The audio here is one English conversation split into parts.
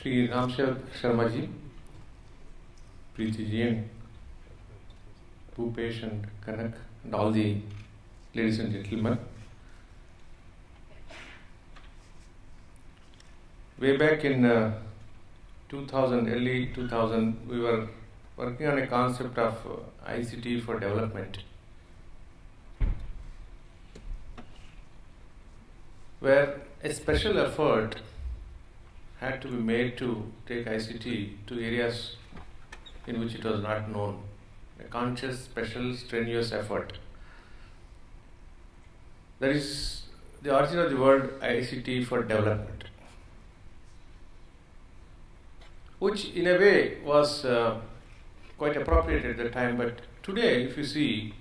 Shri Ramshar Sharmaji, Preeti ji and Bhupesh and Kanak and all the ladies and gentlemen. Way back in 2000, early 2000, we were working on a concept of ICT for development, where a special effort had to be made to take ICT to areas in which it was not known. A conscious, special, strenuous effort. That is the origin of the word ICT for development, which in a way was quite appropriate at the time, but today if you see,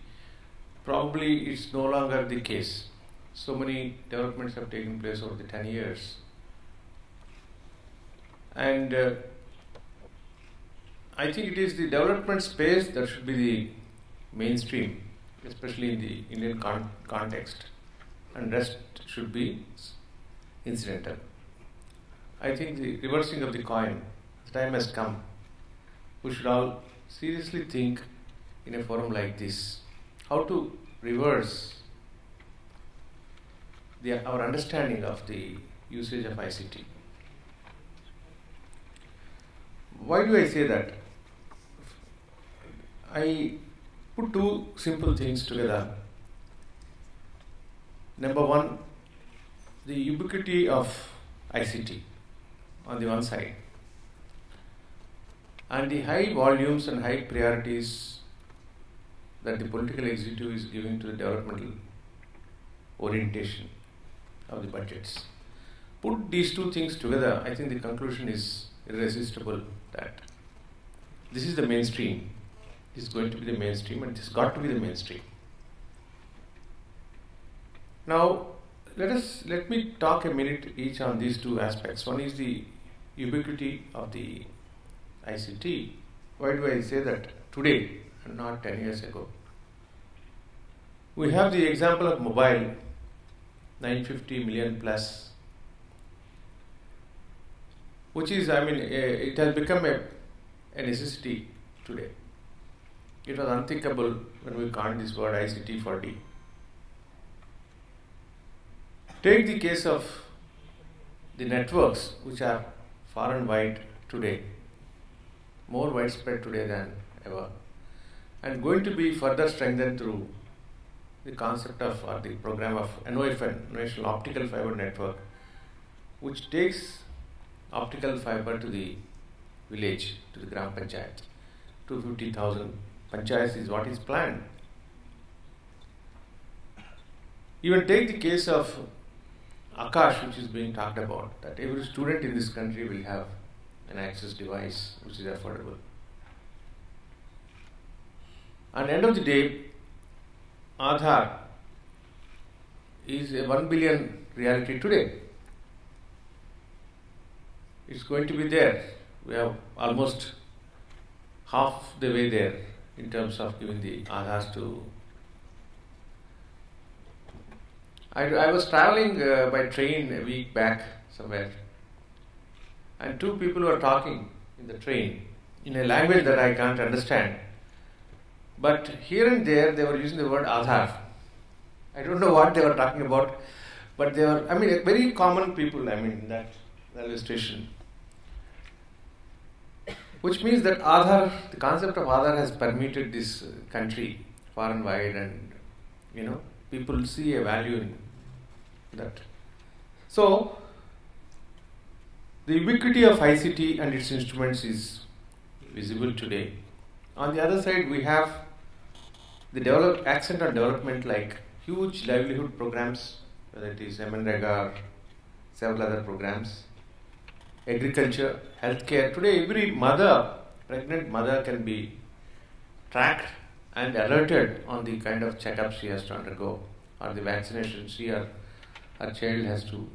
probably it's no longer the case. So many developments have taken place over the 10 years. And I think it is the development space that should be the mainstream, especially in the Indian context, and rest should be incidental. I think the reversing of the coin, the time has come. We should all seriously think in a forum like this, how to reverse our understanding of the usage of ICT. Why do I say that? I put two simple things together. Number one, the ubiquity of ICT on the one side, and the high volumes and high priorities that the political executive is giving to the developmental orientation of the budgets. Put these two things together, I think the conclusion is irresistible that this is the mainstream. This is going to be the mainstream, and this has got to be the mainstream. Now, let me talk a minute each on these two aspects. One is the ubiquity of the ICT. Why do I say that today and not 10 years ago? We have the example of mobile, 950 million plus, which is, it has become a necessity today. It was unthinkable when we coined this word ICT4D. Take the case of the networks, which are far and wide today, more widespread today than ever, and going to be further strengthened through the concept of, or the program of NOFN, National Optical Fiber Network, which takes optical fiber to the village, to the Gram Panchayat. 250,000 panchayats is what is planned. Even take the case of Akash, which is being talked about, that every student in this country will have an access device which is affordable. At the end of the day, Aadhaar is a 1 billion reality today. It's going to be there. We have almost half the way there in terms of giving the Aadhaars to. I was traveling by train a week back somewhere, and two people were talking in the train in a language that I can't understand. But here and there they were using the word Aadhaar. I don't know what they were talking about, but they were, very common people, in that railway station. Which means that Aadhaar, the concept of Aadhaar has permeated this country far and wide, and people see a value in that. So, the ubiquity of ICT and its instruments is visible today. On the other side, we have the accent on development, like huge livelihood programs, whether it is MNREGA or several other programs, agriculture, healthcare. Today, every pregnant mother can be tracked and alerted on the kind of checkup she has to undergo, or the vaccination she or her child has to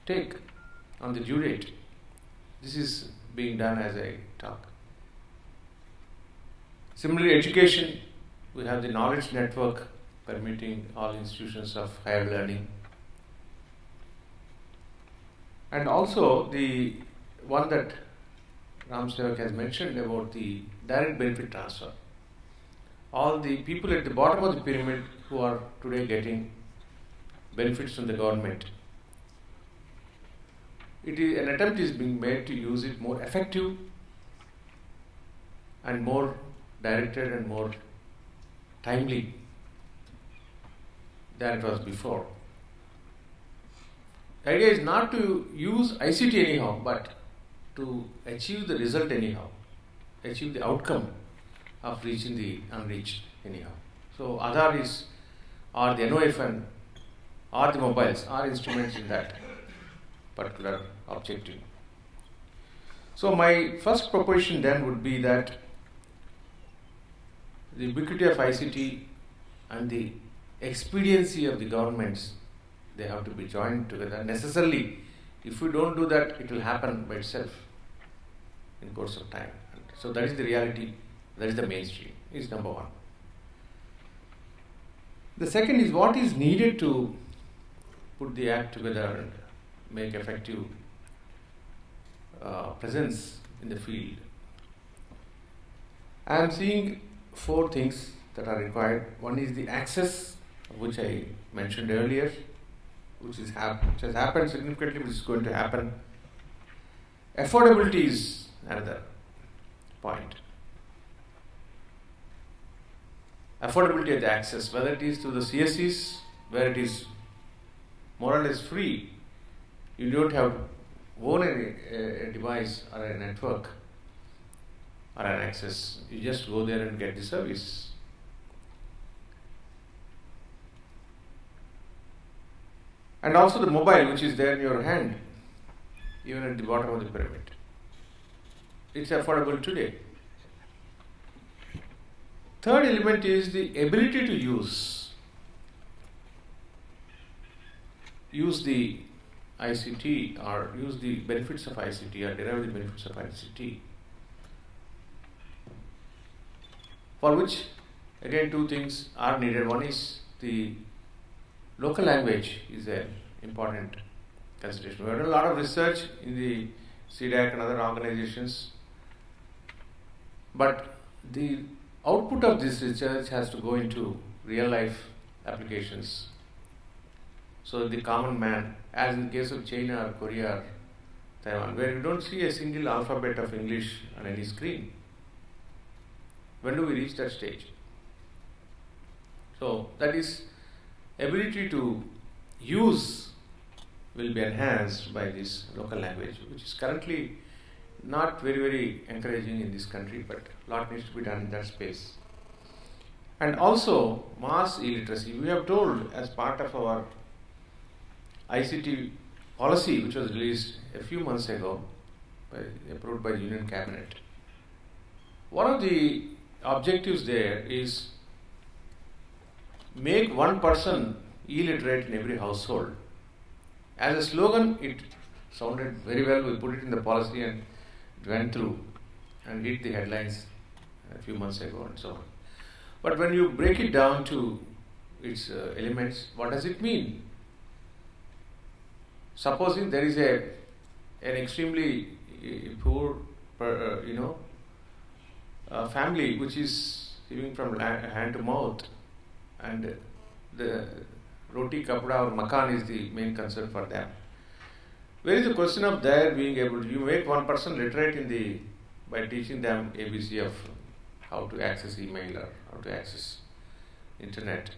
take on the due date. This is being done as I talk. Similarly, education, we have the knowledge network permitting all institutions of higher learning. And also the one that Ram Sevak has mentioned about the direct benefit transfer. All the people at the bottom of the pyramid who are today getting benefits from the government, an attempt is being made to use it more effective and more directed and more timely than it was before. The idea is not to use ICT anyhow, but to achieve the result anyhow, achieve the outcome of reaching the unreached anyhow. So Aadhaar is, or the NOFN, or the mobiles are instruments in that particular objective. So my first proposition then would be that the ubiquity of ICT and the expediency of the governments, they have to be joined together necessarily. If we don't do that, it will happen by itself in course of time. So that is the reality, that is the mainstream, is number one. The second is what is needed to put the act together and make effective presence in the field. I am seeing 4 things that are required. One is the access, which I mentioned earlier, which has happened significantly, which is going to happen. Affordability is another point. Affordability of the access, whether it is through the CSCs, where it is more or less free, you don't have to own a device or a network or an access. You just go there and get the service. And also the mobile, which is there in your hand, even at the bottom of the pyramid. It's affordable today. Third element is the ability to use the ICT or use the benefits of ICT or derive the benefits of ICT. For which, again, 2 things are needed. One is the local language is an important consideration. We have done a lot of research in the CDAC and other organizations, but the output of this research has to go into real life applications. So the common man, as in the case of China or Korea or Taiwan, where you don't see a single alphabet of English on any screen. When do we reach that stage? So that is, ability to use will be enhanced by this local language, which is currently not very encouraging in this country, but a lot needs to be done in that space. And also mass illiteracy. We have told, as part of our ICT policy, which was released a few months ago, approved by the Union Cabinet, one of the objectives there is make 1 person illiterate in every household. As a slogan, it sounded very well. We put it in the policy and it went through and hit the headlines a few months ago and so on. But when you break it down to its elements, what does it mean? Supposing there is an extremely poor, family which is living from hand to mouth, and the roti, kapda or makan is the main concern for them. Where is the question of their being able to, you make 1 person literate by teaching them ABC of how to access email or how to access internet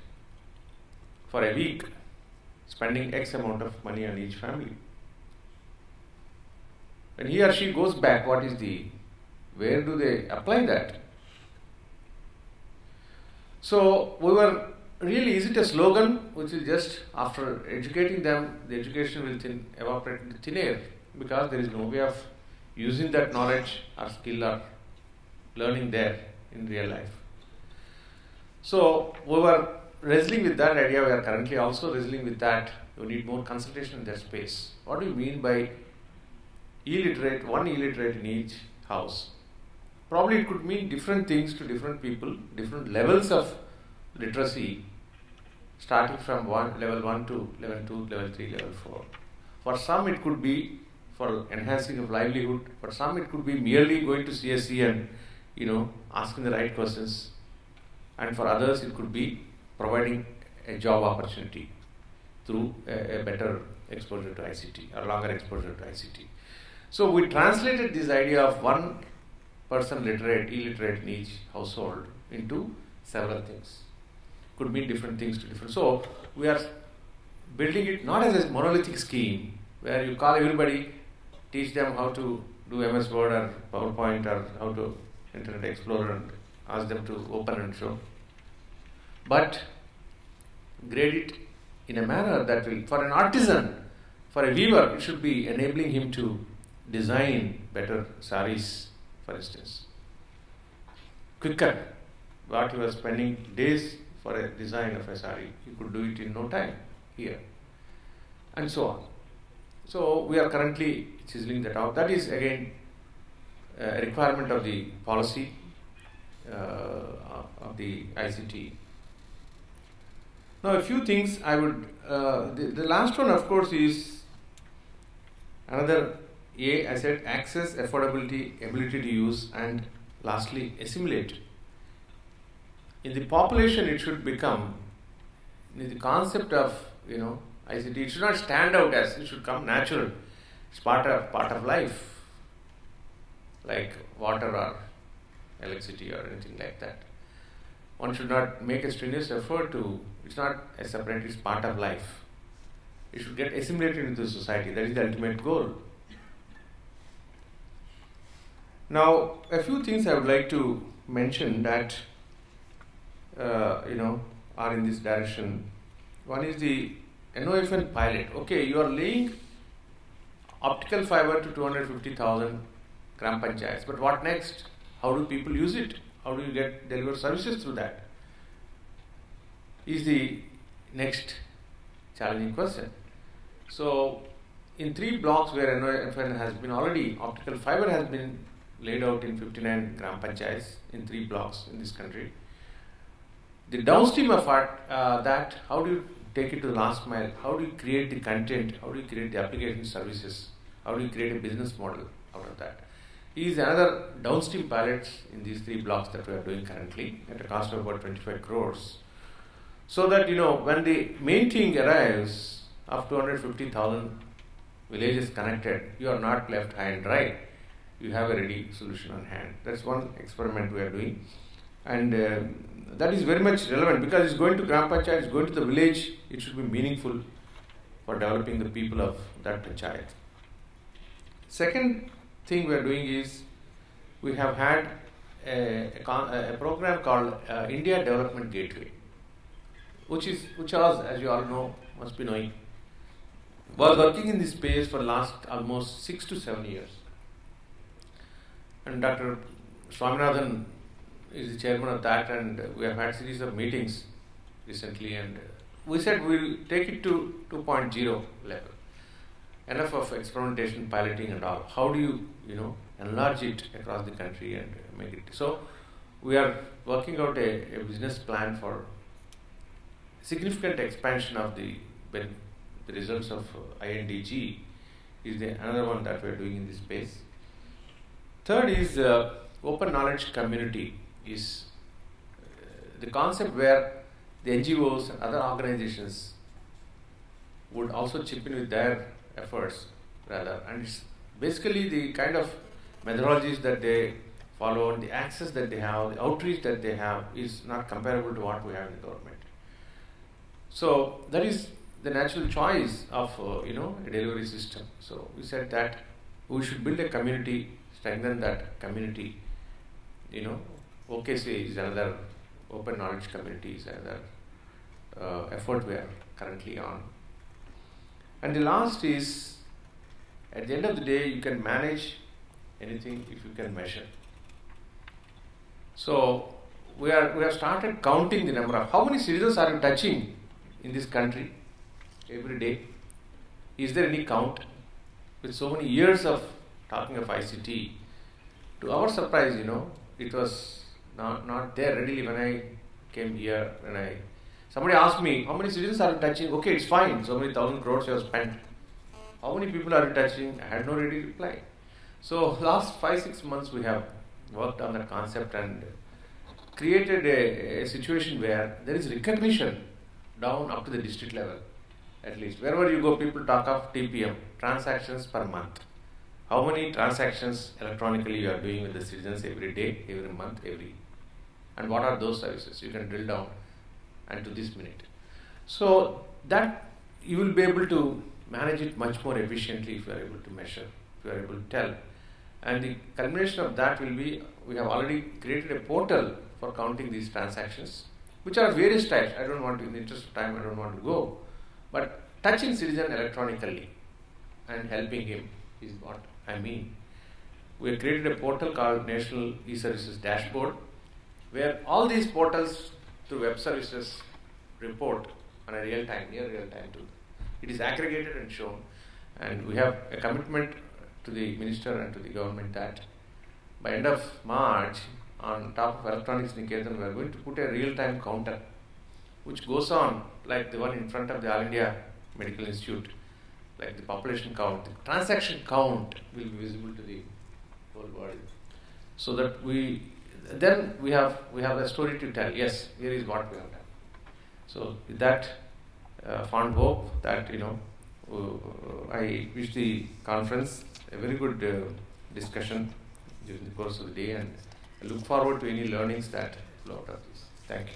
for a week, spending X amount of money on each family. When he or she goes back, where do they apply that? So really, is it a slogan which is just after educating them, the education will evaporate into thin air, because there is no way of using that knowledge or skill or learning there in real life. So we were wrestling with that idea. We are currently also wrestling with that. We need more consultation in that space. What do you mean by illiterate, 1 illiterate in each house? Probably it could mean different things to different people, different levels of literacy, starting from level 1 to level 2, level 3, level 4. For some it could be for enhancing of livelihood. For some it could be merely going to CSE and asking the right questions, and for others it could be providing a job opportunity through a better exposure to ICT or longer exposure to ICT. So we translated this idea of one person illiterate in each household into several things. Could mean different things to different. So we are building it not as a monolithic scheme where you call everybody, teach them how to do MS Word or PowerPoint or how to Internet Explorer and ask them to open and show. But grade it in a manner that will, for an artisan, for a weaver, it should be enabling him to design better saris, for instance. Quicker. What he was spending days for a design of a sari, he could do it in no time here. And so on. So we are currently chiseling that out. That is again a requirement of the policy of the ICT. Now a few things I would, the last one of course is another I said access, affordability, ability to use, and lastly assimilate. In the population it should become, the concept of ICT, it should not stand out as, it should come natural. It's part of life, like water or electricity or anything like that. One should not make a strenuous effort to, it's not a separate, it's part of life. It should get assimilated into society. That is the ultimate goal. Now, a few things I would like to mention that are in this direction. One is the NOFN pilot. Okay, you are laying optical fiber to 250,000 gram panchayats, but what next? How do people use it? How do you deliver services through that? Is the next challenging question. So, in 3 blocks where NOFN has been already, optical fiber has been laid out in 59 gram panchayats in 3 blocks in this country. The downstream of that, how do you take it to the last mile? How do you create the content? How do you create the application services? How do you create a business model out of that? Is another downstream pilots in these 3 blocks that we are doing currently at a cost of about 25 crores. So that when the main thing arrives of 250,000 villages connected, you are not left high and dry. You have a ready solution on hand. That's one experiment we are doing. And that is very much relevant because it's going to Gram Panchayat, it's going to the village, it should be meaningful for developing the people of that Panchayat. Second thing we are doing is, we have had a program called India Development Gateway, which was, as you all know, must be knowing, was working in this space for last almost 6 to 7 years. And Dr. Swaminathan is the chairman of that, and we have had series of meetings recently, and we said we'll take it to 2.0 level. Enough of experimentation, piloting and all. How do you, enlarge it across the country and make it? So we are working out a business plan for significant expansion of the results of INDG is another one that we are doing in this space. Third is open knowledge community is the concept where the NGOs and other organizations would also chip in with their efforts rather, and it's basically the kind of methodologies that they follow and the access that they have, the outreach that they have is not comparable to what we have in the government. So that is the natural choice of a delivery system. So we said that we should build a community, strengthen that community. OKC is another, open knowledge community is another effort we are currently on. And the last is, at the end of the day, you can manage anything if you can measure. So we have started counting the number of, how many citizens are you touching in this country every day? Is there any count? With so many years of talking of ICT, to our surprise, it was not there readily when I came here. Somebody asked me, how many citizens are you touching? Okay, it's fine, so many 1,000 crores you have spent. How many people are you touching? I had no ready reply. So last 5-6 months we have worked on that concept and created a situation where there is recognition down up to the district level. At least wherever you go, people talk of TPM, transactions per month. How many transactions electronically you are doing with the citizens every day, every month, and what are those services? You can drill down and to this minute. So that you will be able to manage it much more efficiently if you are able to measure, if you are able to tell. And the culmination of that will be, we have already created a portal for counting these transactions, which are various types. I don't want to, in the interest of time, I don't want to go. But touching citizen electronically and helping him is what I mean. We have created a portal called National E-Services Dashboard, where all these portals through web services report on a real time, near real time too. It is aggregated and shown, and we have a commitment to the minister and to the government that by end of March, on top of Electronics Niketan, we are going to put a real-time counter which goes on like the one in front of the All India Medical Institute, like the population count. The transaction count will be visible to the whole world, so that we have a story to tell. Yes, here is what we have done. So with that fond hope that I wish the conference a very good discussion during the course of the day, and I look forward to any learnings that flow out of this. Thank you.